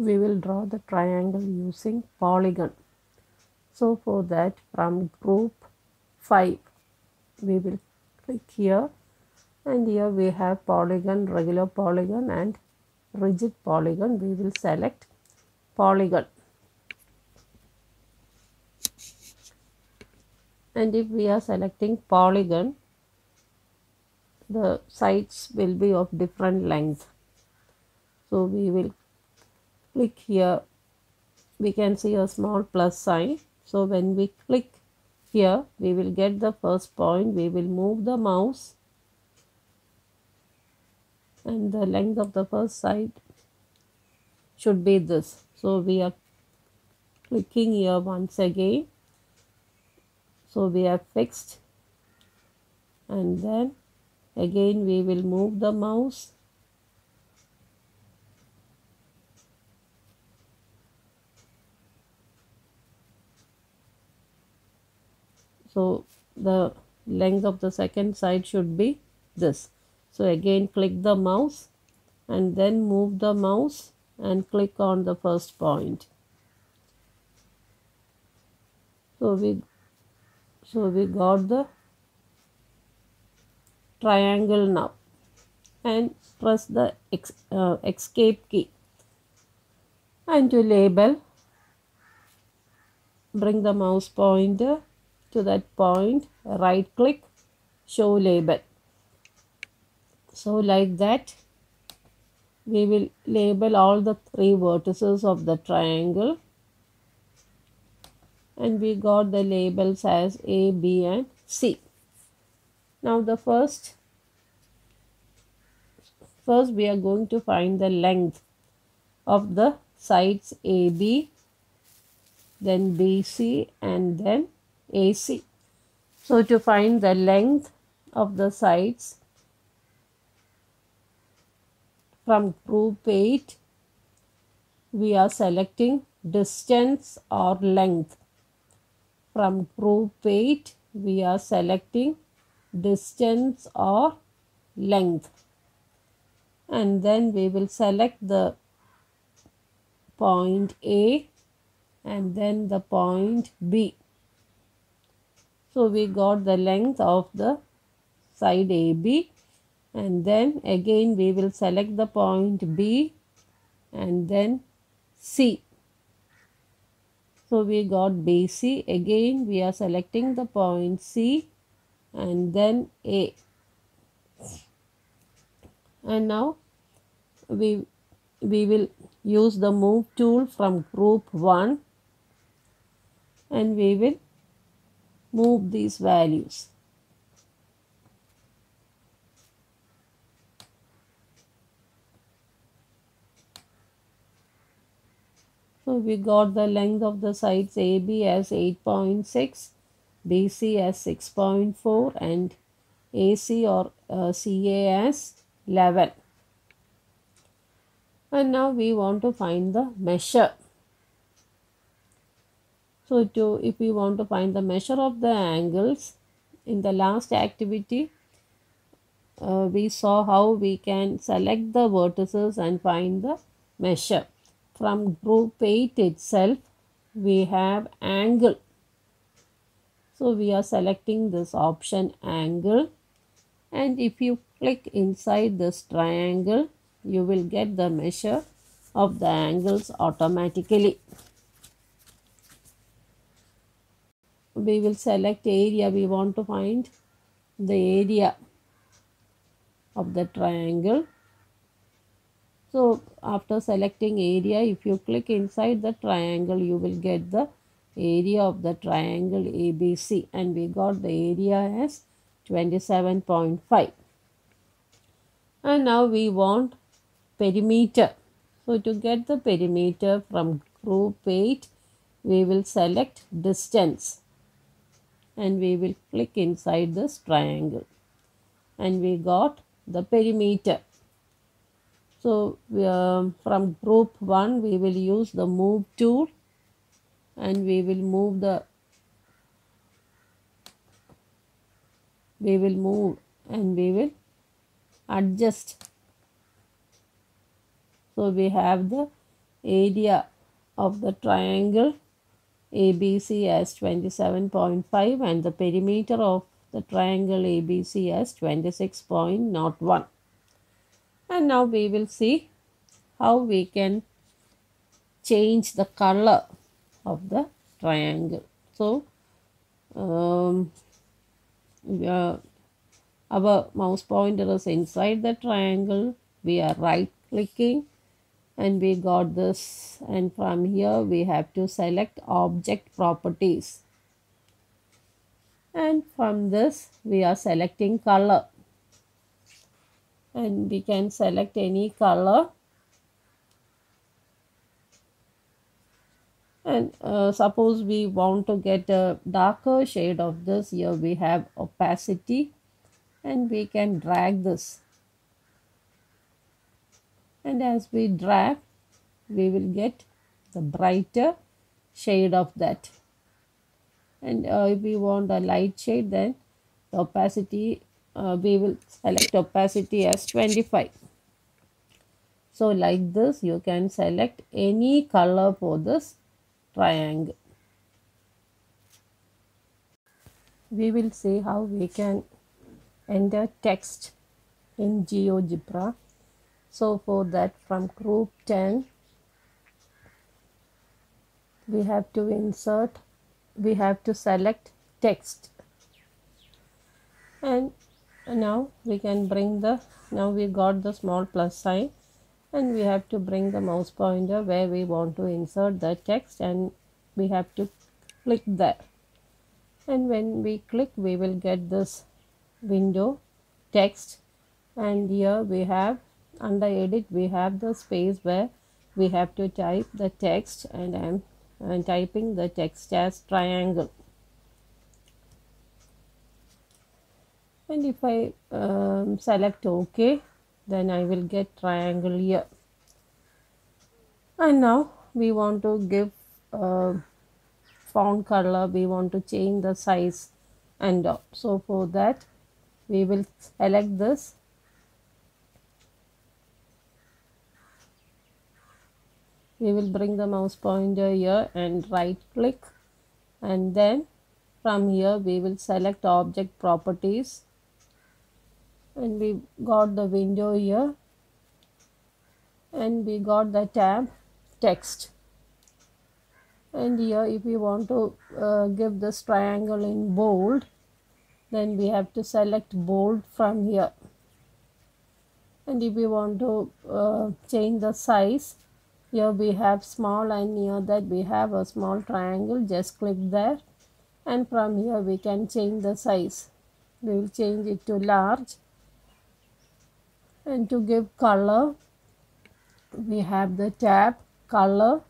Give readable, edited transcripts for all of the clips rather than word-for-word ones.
we will draw the triangle using polygon. So for that, from group 5 we will click here, and here we have polygon, regular polygon and rigid polygon. We will select polygon, and if we are selecting polygon, the sides will be of different length. So we will click here, we can see a small plus sign. So when we click here, we will get the first point. We will move the mouse, and the length of the first side should be this. So we are clicking here once again. So we have fixed, and then again we will move the mouse, so the length of the second side should be this. So again click the mouse and then move the mouse and click on the first point. So we got the triangle now, and press the escape key, and to label, bring the mouse pointer to that point, right click, show label. So like that we will label all the 3 vertices of the triangle, and we got the labels as A, B and C. Now the first we are going to find the length of the sides AB, then BC and then AC. So to find the length of the sides from group 8, we are selecting distance or length. From group 8, we are selecting distance or length. And then we will select the point A and then the point B. So we got the length of the side AB, and then again we will select the point B and then C. So we got BC. Again we are selecting the point C and then A. And now we will use the move tool from group 1, and we will move these values. So we got the length of the sides AB as 8.6, BC as 6.4 and AC or CA as 11. And now we want to find the measure. So if we want to find the measure of the angles, in the last activity we saw how we can select the vertices and find the measure. From group 8 itself we have angle. So we are selecting this option angle, and if you click inside this triangle, you will get the measure of the angles automatically. We will select area. We want to find the area of the triangle. So after selecting area, if you click inside the triangle, you will get the area of the triangle ABC, and we got the area as 27.5. And now we want perimeter. So to get the perimeter from group 8, we will select distance, and we will click inside this triangle, and we got the perimeter. So from group 1 we will use the move tool, and we will move and we will adjust. So we have the area of the triangle ABC as 27.5 and the perimeter of the triangle ABC as 26.01. And now we will see how we can change the color of the triangle. So our mouse pointer is inside the triangle. We are right clicking and we got this, and from here we have to select object properties, and from this we are selecting color, and we can select any color. And suppose we want to get a darker shade of this, here we have opacity and we can drag this, and as we drag we will get the brighter shade of that. And if we want a light shade, then the opacity we will select opacity as 25. So like this you can select any color for this triangle. We will see how we can enter text in GeoGebra. So for that, from group 10 we have to select text, and now we can bring now we got the small plus sign, and we have to bring the mouse pointer where we want to insert the text, and we have to click there, and when we click we will get this window text, and here we have under edit we have the space where we have to type the text, and I'm typing the text as triangle. And if I select OK, then I will get triangle here. And now we want to give font color, we want to change the size and all. So for that we will select this, we will bring the mouse pointer here and right click, and then from here we will select object properties, and we got the window here, and we got the tab text, and here if we want to give this triangle in bold, then we have to select bold from here, and if we want to change the size, here we have small, and near that we have a small triangle, just click there, and from here we can change the size. We will change it to large, and to give color we have the tab color,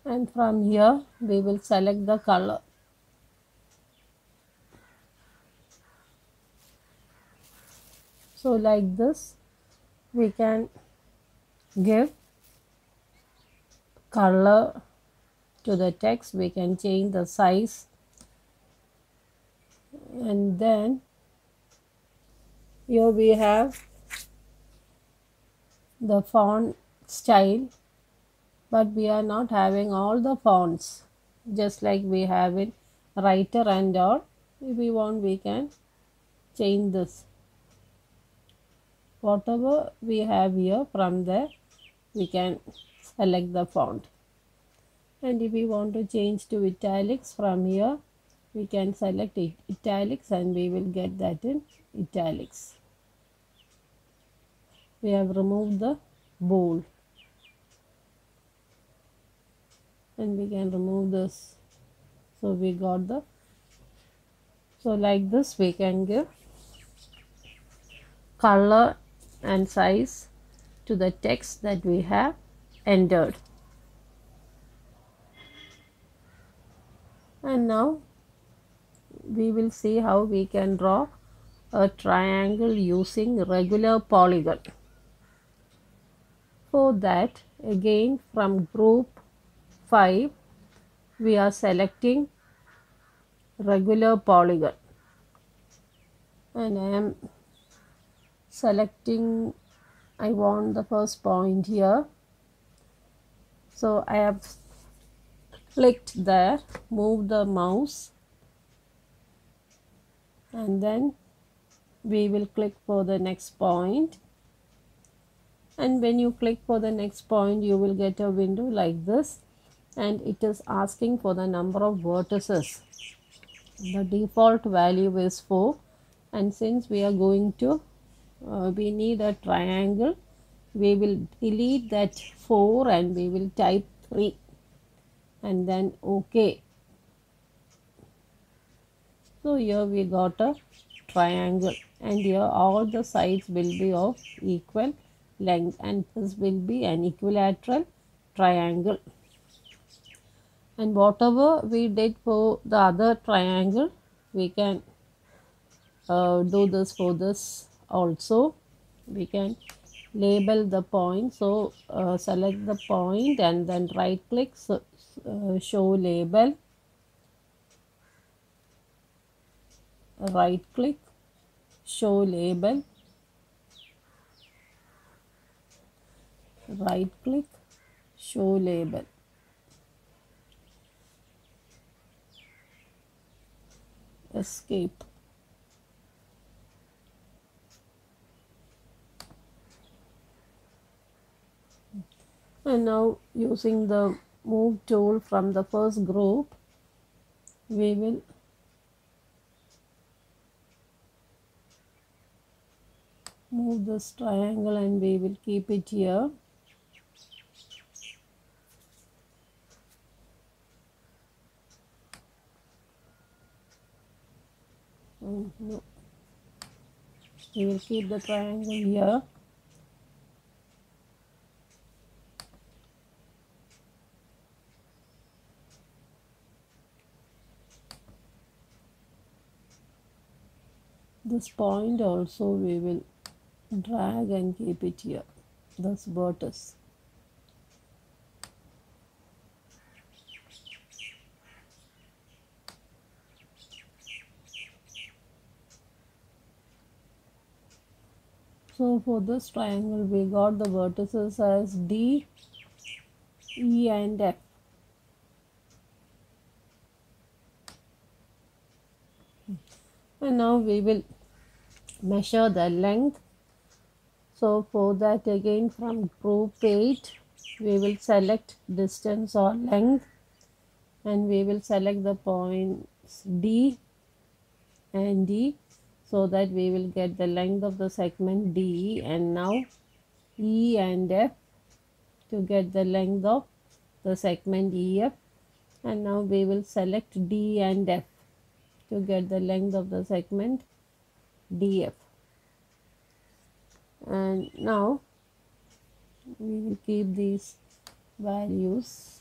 and from here we will select the color. So like this we can give color to the text, we can change the size, and then here we have the font style, but we are not having all the fonts just like we have in writer and all. If we want we can change this, whatever we have here, from there we can select the font, and if we want to change to italics, from here we can select italics, and we will get that in italics. We have removed the bold, and we can remove this. So we got the, so like this we can give color and size to the text that we have entered. And now we will see how we can draw a triangle using regular polygon. For that, again from group 5 we are selecting regular polygon, and I am selecting, I want the first point here, So I have clicked there, move the mouse, and then we will click for the next point. And when you click for the next point, you will get a window like this, and it is asking for the number of vertices. The default value is 4, and since we are going to we need a triangle, we will delete that 4 and we will type 3 and then OK. So here we got a triangle, and here all the sides will be of equal length, and this will be an equilateral triangle. And whatever we did for the other triangle, we can do this for this also. We can label the point. So select the point and then right click, so, show label, right click, show label, right click, show label. Escape. And now using the move tool from the first group, we will move this triangle and we will keep it here. No. We will keep the triangle here. This point also we will drag and keep it here, this vertex. So for this triangle we got the vertices as D, E and F. And now we will measure the length. So for that, again from group 8 we will select distance or length, and we will select the points D and D, so that we will get the length of the segment D, and now E and F to get the length of the segment EF, and now we will select D and F to get the length of the segment DF. And now we will keep these values.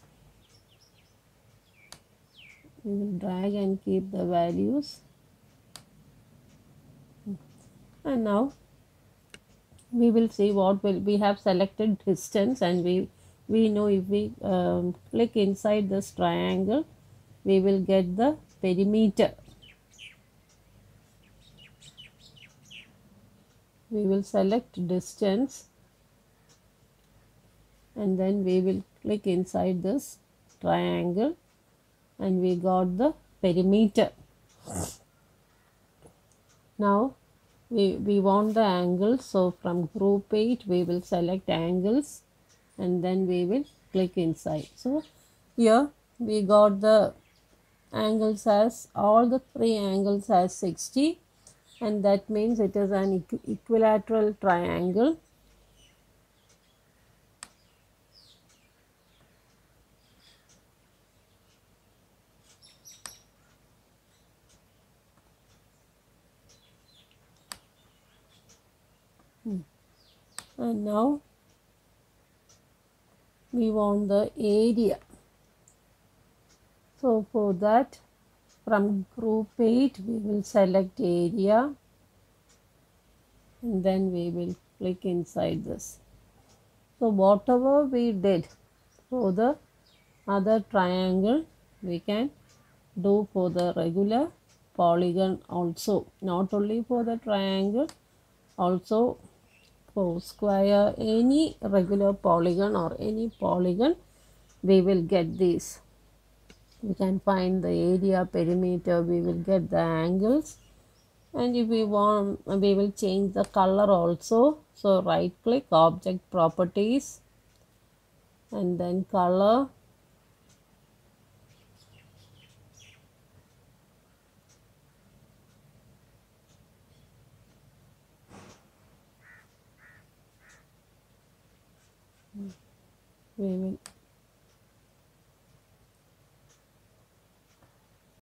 We will drag and keep the values. And now we will see what will we have selected distance, and we know if we click inside this triangle, we will get the perimeter. We will select distance and then we will click inside this triangle and we got the perimeter. Now we want the angles, so from group 8 we will select angles and then we will click inside. So here we got the angles as all the 3 angles as 60, and that means it is an equilateral triangle. And now we want the area. So for that, from group 8 we will select area and then we will click inside this. So whatever we did for the other triangle, we can do for the regular polygon also, not only for the triangle, also for square, any regular polygon or any polygon we will get this. We can find the area, perimeter, we will get the angles, and if we want we will change the color also. So right click, object properties, and then color, we will